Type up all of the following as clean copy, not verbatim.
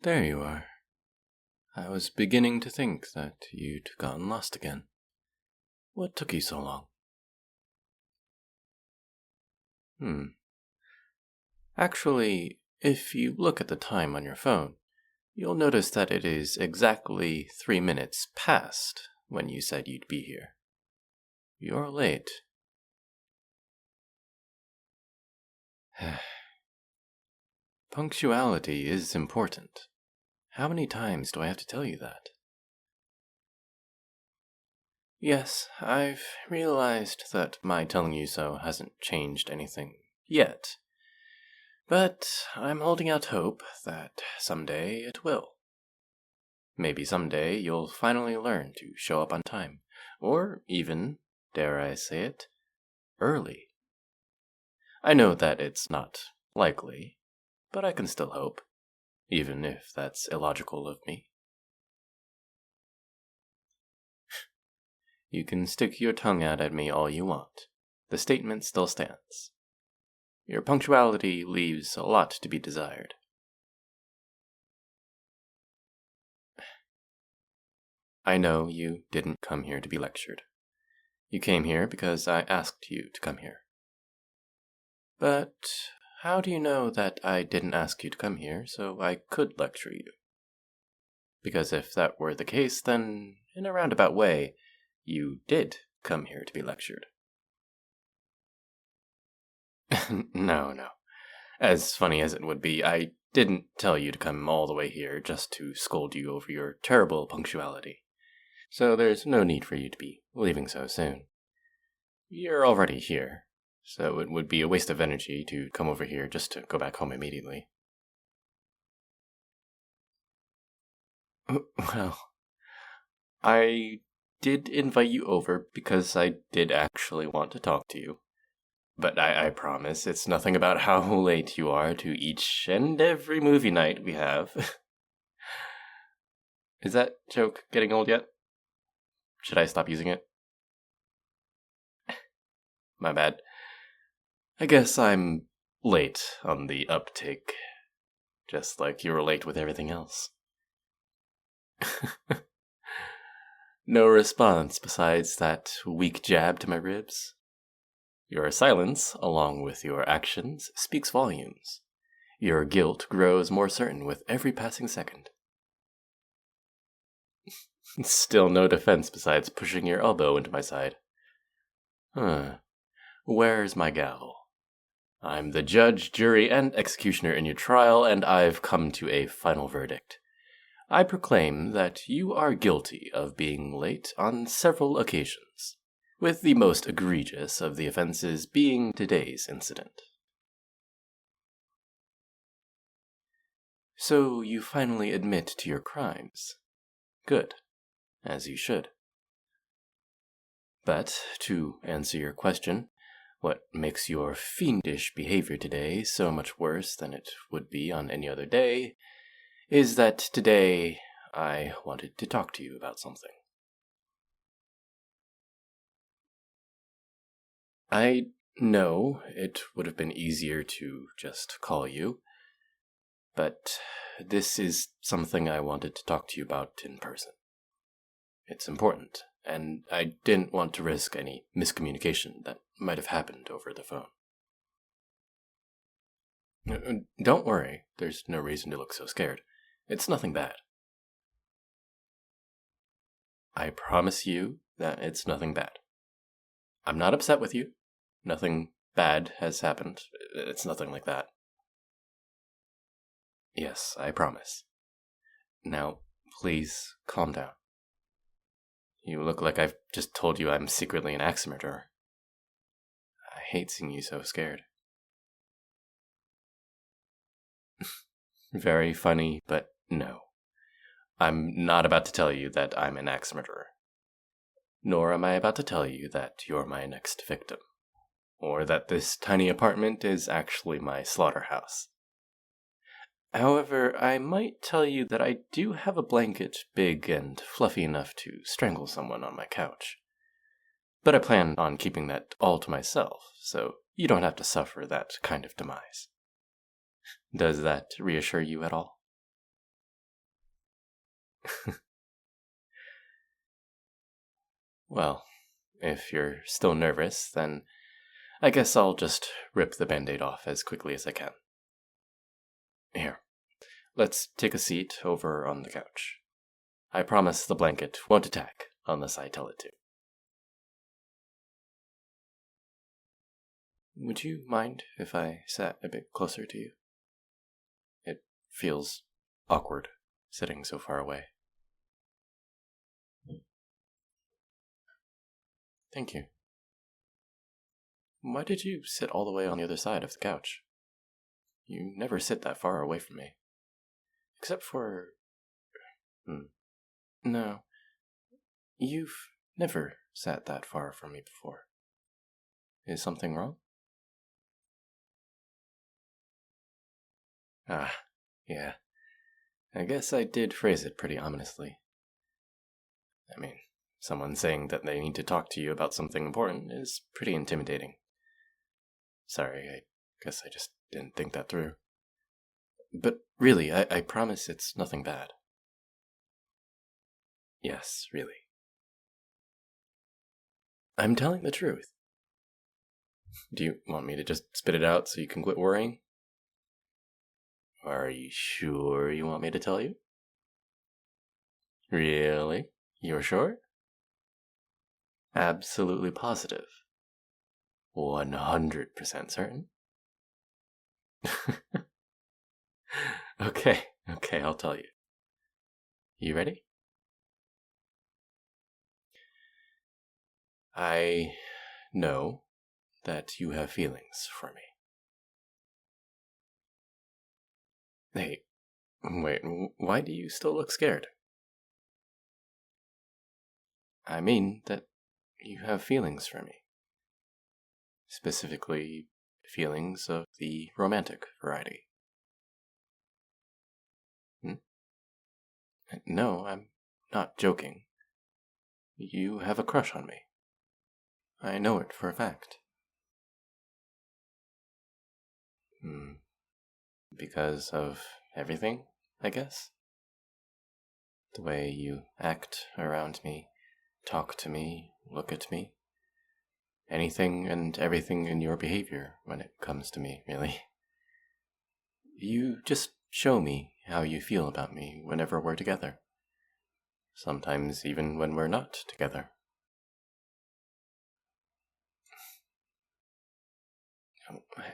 There you are. I was beginning to think that you'd gotten lost again. What took you so long? Actually, if you look at the time on your phone, you'll notice that it is exactly 3 minutes past when you said you'd be here. You're late. Punctuality is important. How many times do I have to tell you that? Yes, I've realized that my telling you so hasn't changed anything yet. But I'm holding out hope that someday it will. Maybe someday you'll finally learn to show up on time. Or even, dare I say it, early. I know that it's not likely, but I can still hope, even if that's illogical of me. You can stick your tongue out at me all you want. The statement still stands. Your punctuality leaves a lot to be desired. I know you didn't come here to be lectured. You came here because I asked you to come here. But how do you know that I didn't ask you to come here so I could lecture you? Because if that were the case, then, in a roundabout way, you did come here to be lectured. No. As funny as it would be, I didn't tell you to come all the way here just to scold you over your terrible punctuality. So there's no need for you to be leaving so soon. You're already here, so it would be a waste of energy to come over here just to go back home immediately. Well, I did invite you over because I did actually want to talk to you. But I promise it's nothing about how late you are to each and every movie night we have. Is that joke getting old yet? Should I stop using it? My bad. I guess I'm late on the uptake. Just like you were late with everything else. No response besides that weak jab to my ribs? Your silence, along with your actions, speaks volumes. Your guilt grows more certain with every passing second. Still no defense besides pushing your elbow into my side. Where's my gavel? I'm the judge, jury, and executioner in your trial, and I've come to a final verdict. I proclaim that you are guilty of being late on several occasions, with the most egregious of the offenses being today's incident. So you finally admit to your crimes. Good, as you should. But, to answer your question, what makes your fiendish behavior today so much worse than it would be on any other day is that today I wanted to talk to you about something. I know it would have been easier to just call you, but this is something I wanted to talk to you about in person. It's important, and I didn't want to risk any miscommunication that might have happened over the phone. Don't worry, there's no reason to look so scared. It's nothing bad. I promise you that it's nothing bad. I'm not upset with you. Nothing bad has happened. It's nothing like that. Yes, I promise. Now, please calm down. You look like I've just told you I'm secretly an axe murderer. I hate seeing you so scared. Very funny, but no. I'm not about to tell you that I'm an axe murderer. Nor am I about to tell you that you're my next victim. Or that this tiny apartment is actually my slaughterhouse. However, I might tell you that I do have a blanket big and fluffy enough to strangle someone on my couch. But I plan on keeping that all to myself, so you don't have to suffer that kind of demise. Does that reassure you at all? Well, if you're still nervous, then I guess I'll just rip the band-aid off as quickly as I can. Here, let's take a seat over on the couch. I promise the blanket won't attack unless I tell it to. Would you mind if I sat a bit closer to you? It feels awkward sitting so far away. Thank you. Why did you sit all the way on the other side of the couch? You never sit that far away from me. Except for... No. You've never sat that far from me before. Is something wrong? Yeah. I guess I did phrase it pretty ominously. I mean, someone saying that they need to talk to you about something important is pretty intimidating. Sorry, I guess I just didn't think that through. But really, I promise it's nothing bad. Yes, really. I'm telling the truth. Do you want me to just spit it out so you can quit worrying? Are you sure you want me to tell you? Really? You're sure? Absolutely positive. 100% certain? Okay, I'll tell you. You ready? I know that you have feelings for me. Hey, wait, why do you still look scared? I mean that you have feelings for me. Specifically, feelings of the romantic variety. No, I'm not joking. You have a crush on me. I know it for a fact. Because of everything, I guess? The way you act around me, talk to me, look at me. Anything and everything in your behavior when it comes to me, really. You just show me how you feel about me whenever we're together. Sometimes even when we're not together.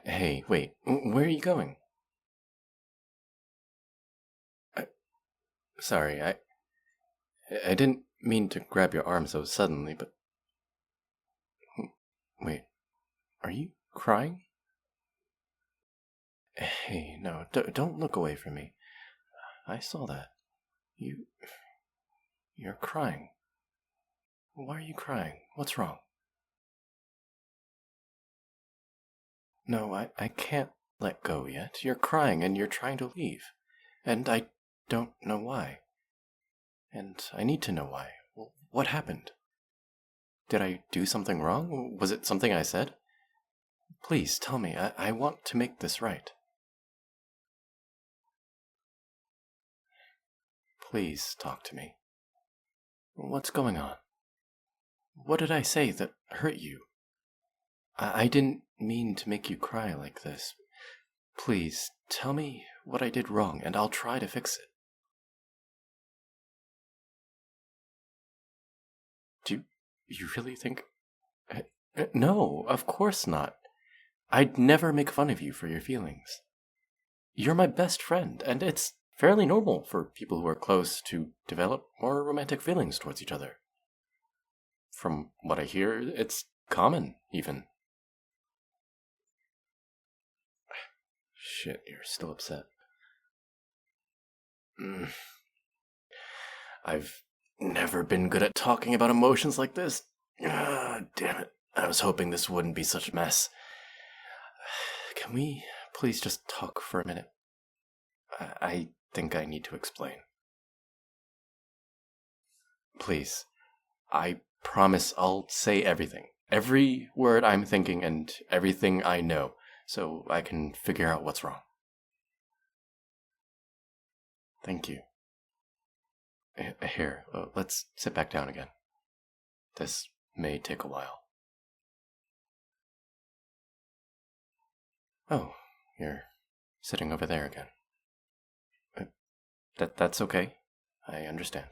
Hey, wait, where are you going? Sorry, I didn't mean to grab your arm so suddenly, but... Wait, are you crying? Hey, no, don't look away from me. I saw that. You're crying. Why are you crying? What's wrong? No, I can't let go yet. You're crying and you're trying to leave. And I don't know why. And I need to know why. What happened? Did I do something wrong? Was it something I said? Please, tell me. I want to make this right. Please talk to me. What's going on? What did I say that hurt you? I didn't mean to make you cry like this. Please, tell me what I did wrong, and I'll try to fix it. Do you really think... No, of course not. I'd never make fun of you for your feelings. You're my best friend, and it's fairly normal for people who are close to develop more romantic feelings towards each other. From what I hear, it's common, even. Shit, you're still upset. I've never been good at talking about emotions like this. Damn it. I was hoping this wouldn't be such a mess. Can we please just talk for a minute? I think I need to explain. Please. I promise I'll say everything. Every word I'm thinking and everything I know, so I can figure out what's wrong. Thank you. Here, let's sit back down again. this may take a while. Oh, you're sitting over there again. That's okay. I understand.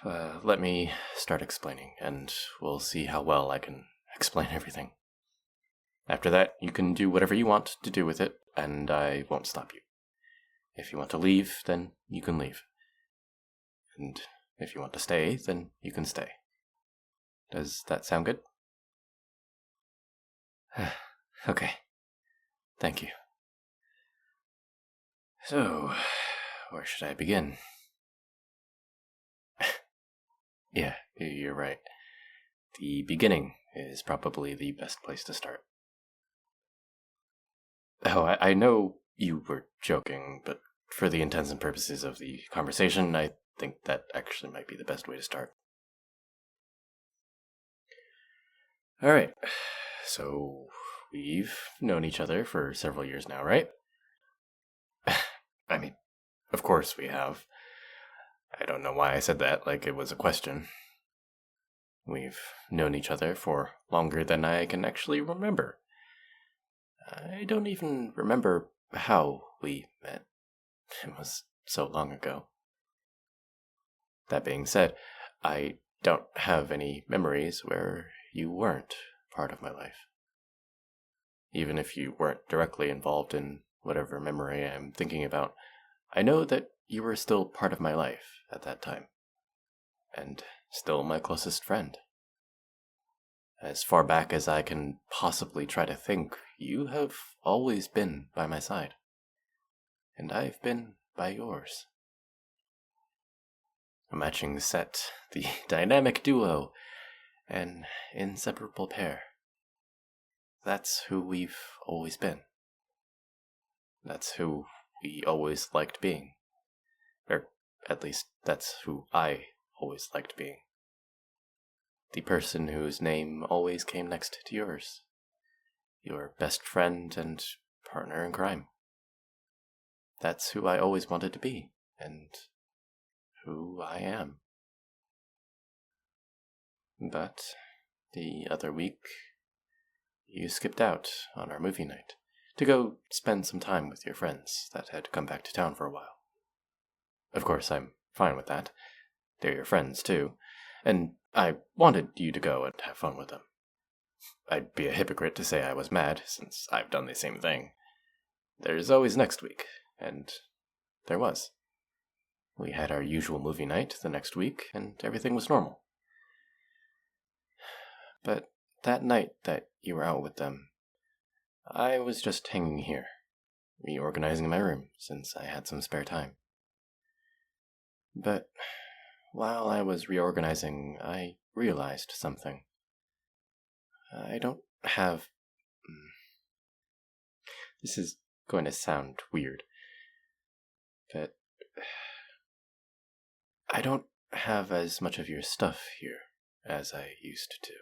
Let me start explaining, and we'll see how well I can explain everything. After that, you can do whatever you want to do with it, and I won't stop you. If you want to leave, then you can leave. And if you want to stay, then you can stay. Does that sound good? Okay. Thank you. So, where should I begin? Yeah, you're right. The beginning is probably the best place to start. Oh, I know you were joking, but for the intents and purposes of the conversation, I think that actually might be the best way to start. Alright, so we've known each other for several years now, right? I mean, of course we have. I don't know why I said that like it was a question. We've known each other for longer than I can actually remember. I don't even remember how we met. It was so long ago. That being said, I don't have any memories where you weren't part of my life. Even if you weren't directly involved in whatever memory I'm thinking about, I know that you were still part of my life at that time. And still my closest friend. As far back as I can possibly try to think, you have always been by my side. And I've been by yours. A matching set, the dynamic duo, an inseparable pair. That's who we've always been. That's who we always liked being. Or at least that's who I always liked being. The person whose name always came next to yours. Your best friend and partner in crime. That's who I always wanted to be, and who I am. But the other week, you skipped out on our movie night to go spend some time with your friends that had come back to town for a while. Of course, I'm fine with that. They're your friends, too, and I wanted you to go and have fun with them. I'd be a hypocrite to say I was mad, since I've done the same thing. There's always next week, and there was. We had our usual movie night the next week, and everything was normal. But that night that you were out with them, I was just hanging here, reorganizing my room since I had some spare time. But while I was reorganizing, I realized something. I don't have... This is going to sound weird, but I don't have as much of your stuff here as I used to.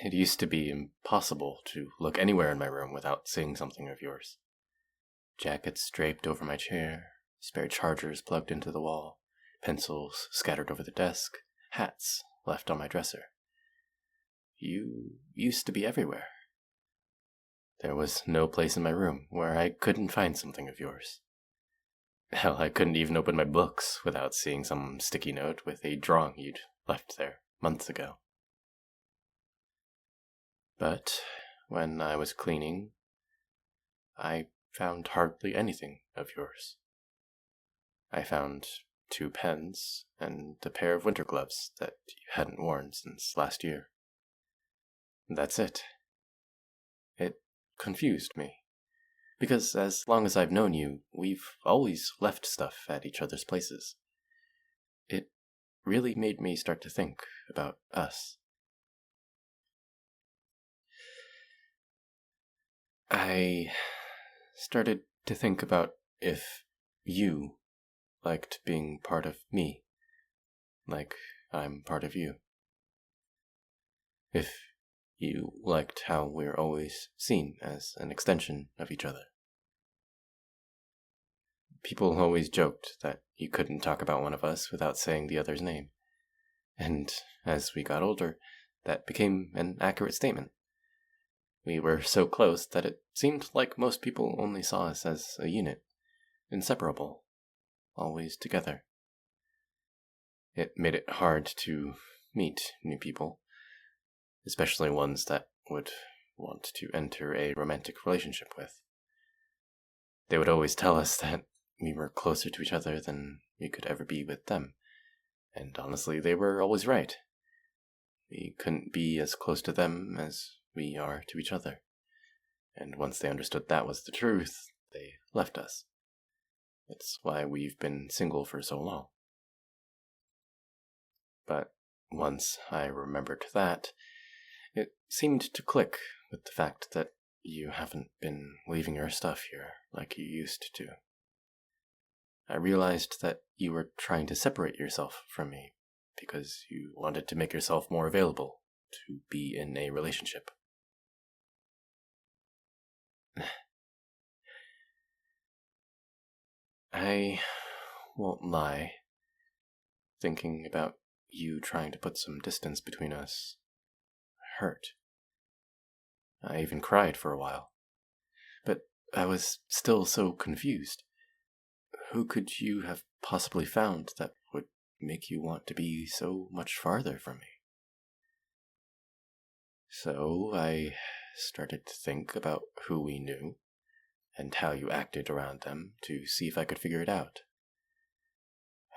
It used to be impossible to look anywhere in my room without seeing something of yours. Jackets draped over my chair, spare chargers plugged into the wall, pencils scattered over the desk, hats left on my dresser. You used to be everywhere. There was no place in my room where I couldn't find something of yours. Hell, I couldn't even open my books without seeing some sticky note with a drawing you'd left there months ago. But when I was cleaning, I found hardly anything of yours. I found 2 pens and a pair of winter gloves that you hadn't worn since last year. That's it. It confused me, because as long as I've known you, we've always left stuff at each other's places. It really made me start to think about us. I started to think about if you liked being part of me, like I'm part of you. If you liked how we're always seen as an extension of each other. People always joked that you couldn't talk about one of us without saying the other's name, And as we got older, that became an accurate statement. We were so close that it seemed like most people only saw us as a unit, inseparable, always together. It made it hard to meet new people, especially ones that would want to enter a romantic relationship with. They would always tell us that we were closer to each other than we could ever be with them, and honestly, they were always right. We couldn't be as close to them as we are to each other, and once they understood that was the truth, they left us. It's why we've been single for so long. But once I remembered that, it seemed to click with the fact that you haven't been leaving your stuff here like you used to. I realized that you were trying to separate yourself from me because you wanted to make yourself more available to be in a relationship. I won't lie. Thinking about you trying to put some distance between us hurt. I even cried for a while. But I was still so confused. Who could you have possibly found that would make you want to be so much farther from me? So I started to think about who we knew and how you acted around them to see if I could figure it out.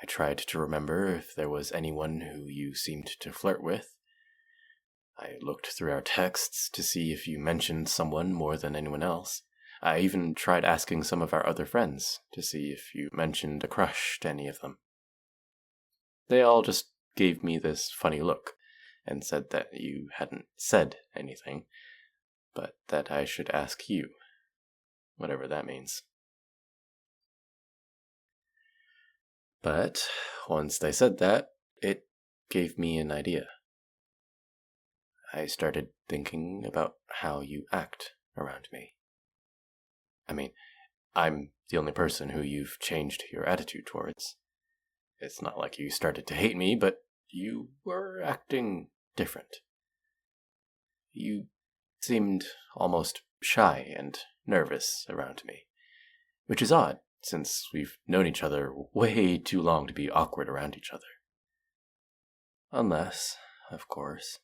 I tried to remember if there was anyone who you seemed to flirt with. I looked through our texts to see if you mentioned someone more than anyone else. I even tried asking some of our other friends to see if you mentioned a crush to any of them. They all just gave me this funny look and said that you hadn't said anything, but that I should ask you, whatever that means. But once they said that, it gave me an idea. I started thinking about how you act around me. I mean, I'm the only person who you've changed your attitude towards. It's not like you started to hate me, but you were acting different. You seemed almost shy and nervous around me, which is odd, since we've known each other way too long to be awkward around each other. Unless, of course,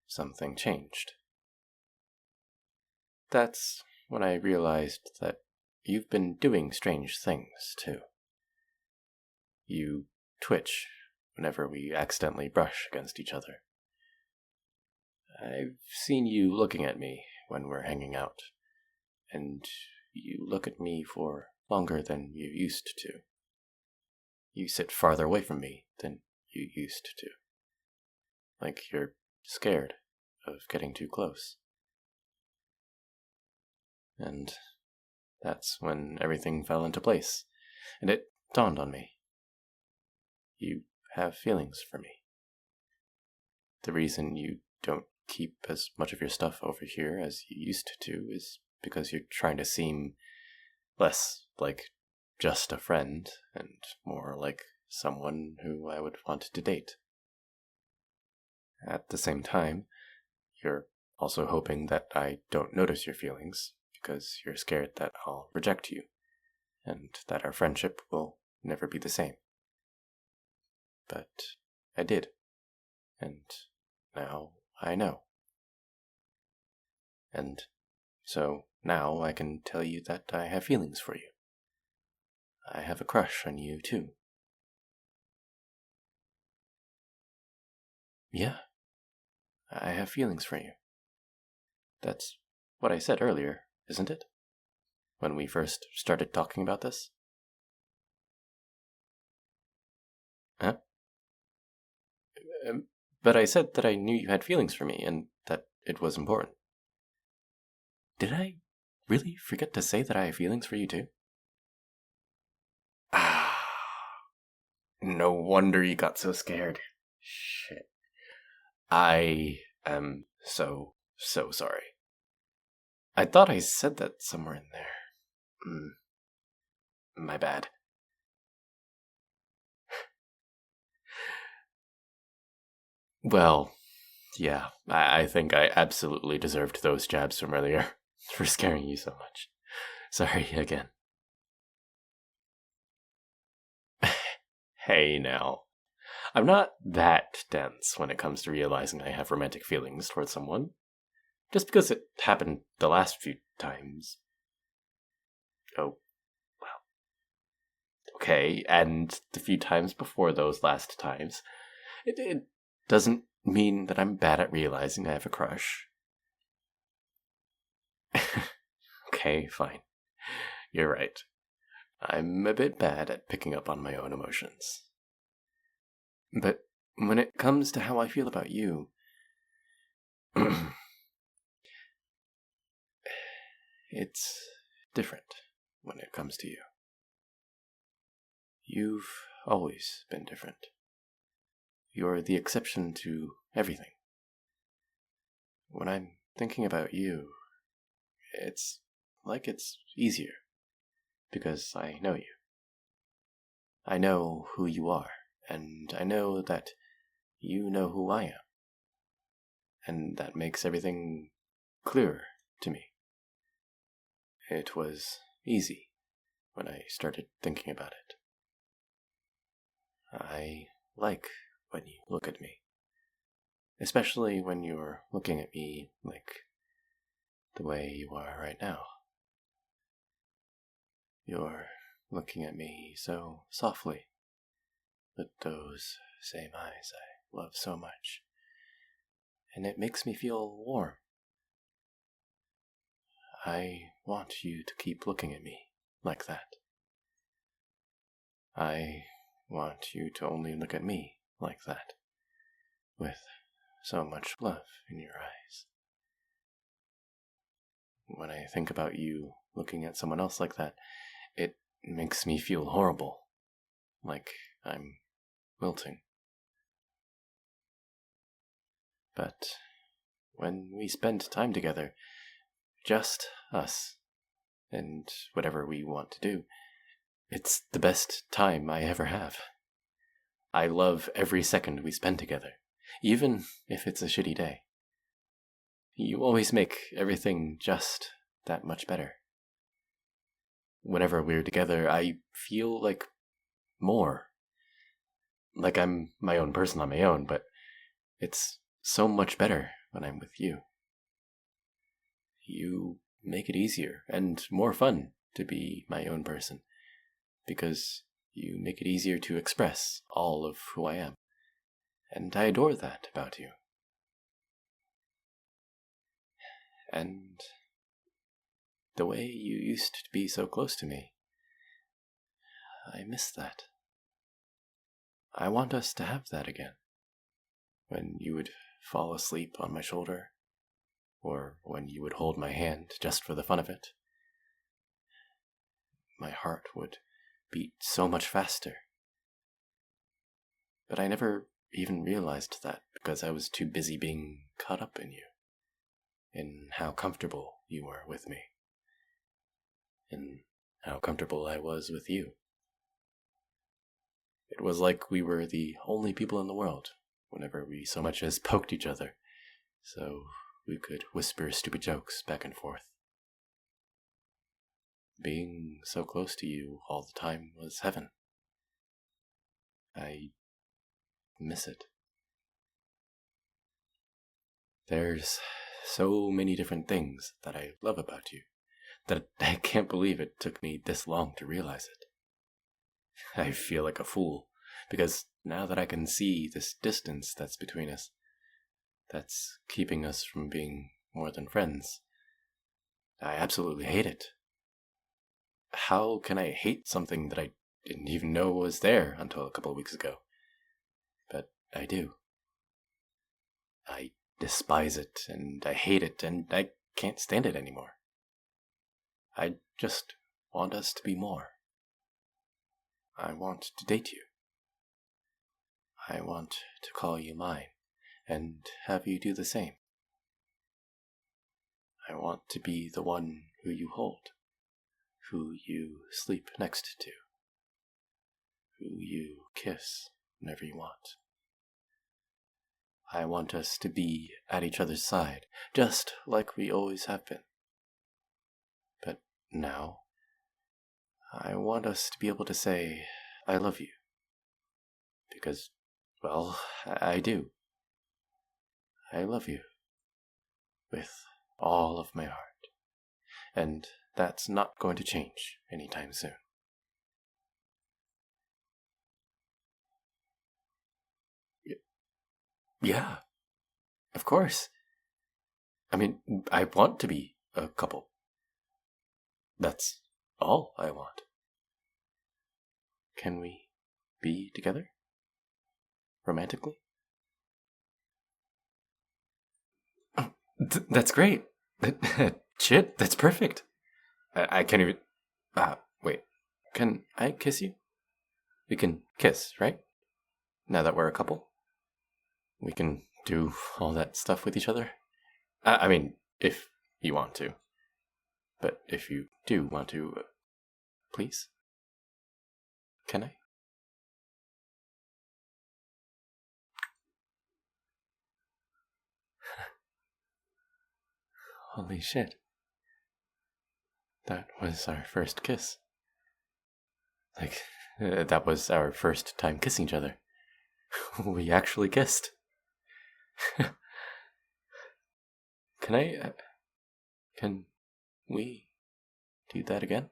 something changed. That's when I realized that you've been doing strange things, too. You twitch whenever we accidentally brush against each other. I've seen you looking at me when we're hanging out, and you look at me for longer than you used to. You sit farther away from me than you used to. Like you're scared of getting too close. And that's when everything fell into place, and it dawned on me. You have feelings for me. The reason you don't keep as much of your stuff over here as you used to is because you're trying to seem less like just a friend and more like someone who I would want to date. At the same time, you're also hoping that I don't notice your feelings because you're scared that I'll reject you and that our friendship will never be the same. But I did, and now I know. And so now I can tell you that I have feelings for you. I have a crush on you, too. Yeah, I have feelings for you. That's what I said earlier, isn't it? When we first started talking about this? Huh? But I said that I knew you had feelings for me and that it was important. Did I really forget to say that I have feelings for you too? Ah, no wonder you got so scared. Shit. I am so sorry. I thought I said that somewhere in there. My bad. Well, yeah, I think I absolutely deserved those jabs from earlier for scaring you so much. Sorry again. Hey now. I'm not that dense when it comes to realizing I have romantic feelings towards someone. Just because it happened the last few times. Oh, well. Okay, and the few times before those last times. It doesn't mean that I'm bad at realizing I have a crush. Okay, fine. You're right. I'm a bit bad at picking up on my own emotions. But when it comes to how I feel about you, it's different when it comes to you. You've always been different. You're the exception to everything. When I'm thinking about you, it's like it's easier, because I know you. I know who you are, and I know that you know who I am. And that makes everything clearer to me. It was easy when I started thinking about it. I like when you look at me. Especially when you're looking at me like the way you are right now. You're looking at me so softly, with those same eyes I love so much. And it makes me feel warm. I want you to keep looking at me like that. I want you to only look at me like that, with so much love in your eyes. When I think about you looking at someone else like that, it makes me feel horrible, like I'm wilting. But when we spend time together, just us, and whatever we want to do, it's the best time I ever have. I love every second we spend together, even if it's a shitty day. You always make everything just that much better. Whenever we're together, I feel like more. Like I'm my own person on my own, but it's so much better when I'm with you. You make it easier and more fun to be my own person, because you make it easier to express all of who I am. And I adore that about you. And the way you used to be so close to me, I miss that. I want us to have that again. When you would fall asleep on my shoulder, or when you would hold my hand just for the fun of it. My heart would beat so much faster. But I never even realized that because I was too busy being caught up in you, in how comfortable you were with me, in how comfortable I was with you. It was like we were the only people in the world whenever we so much as poked each other, so we could whisper stupid jokes back and forth. Being so close to you all the time was heaven. I miss it. There's so many different things that I love about you that I can't believe it took me this long to realize it. I feel like a fool, because now that I can see this distance that's between us, that's keeping us from being more than friends, I absolutely hate it. How can I hate something that I didn't even know was there until a couple of weeks ago? But I do. I despise it, and I hate it, and I can't stand it anymore. I just want us to be more. I want to date you. I want to call you mine, and have you do the same. I want to be the one who you hold, who you sleep next to, who you kiss whenever you want. I want us to be at each other's side, just like we always have been. But now, I want us to be able to say, I love you. Because, well, I do. I love you. With all of my heart. And that's not going to change anytime soon. Yeah, of course. I mean, I want to be a couple. That's all I want. Can we be together? Romantically? Oh, that's great. Shit, that's perfect. I can't even... wait. Can I kiss you? We can kiss, right? Now that we're a couple? We can do all that stuff with each other? I mean, if you want to. But if you do want to, please? Can I? Holy shit. That was our first kiss. Like, that was our first time kissing each other. We actually kissed. Can we do that again?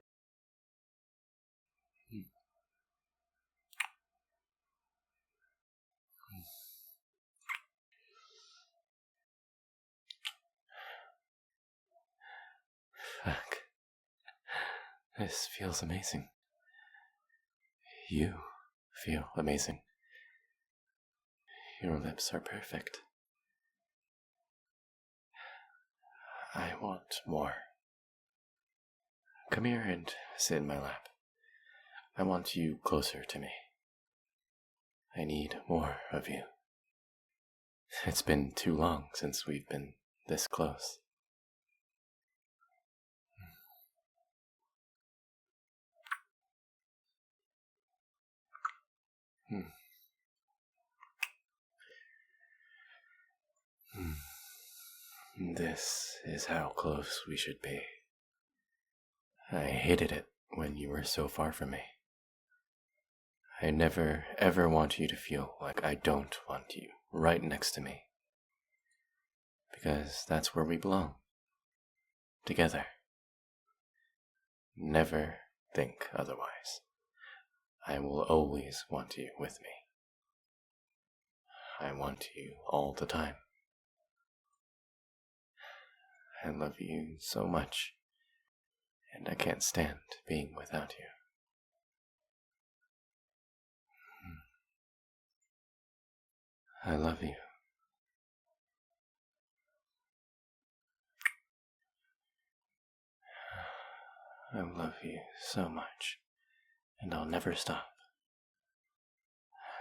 Fuck. This feels amazing. You feel amazing. Your lips are perfect. I want more. Come here and sit in my lap. I want you closer to me. I need more of you. It's been too long since we've been this close. This is how close we should be. I hated it when you were so far from me. I never ever want you to feel like I don't want you right next to me. Because that's where we belong. Together. Never think otherwise. I will always want you with me. I want you all the time. I love you so much, and I can't stand being without you. I love you. I love you so much, and I'll never stop.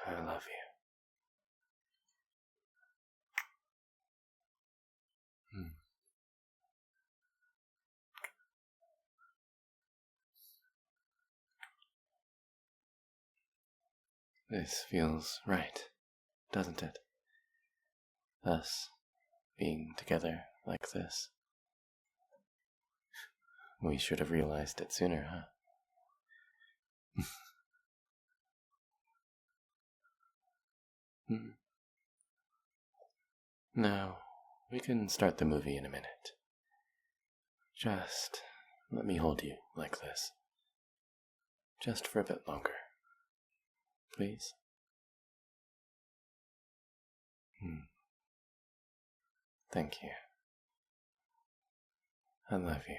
I love you. This feels right, doesn't it? Us being together like this. We should have realized it sooner, huh? Now, we can start the movie in a minute. Just let me hold you like this. Just for a bit longer. Please? Thank you. I love you.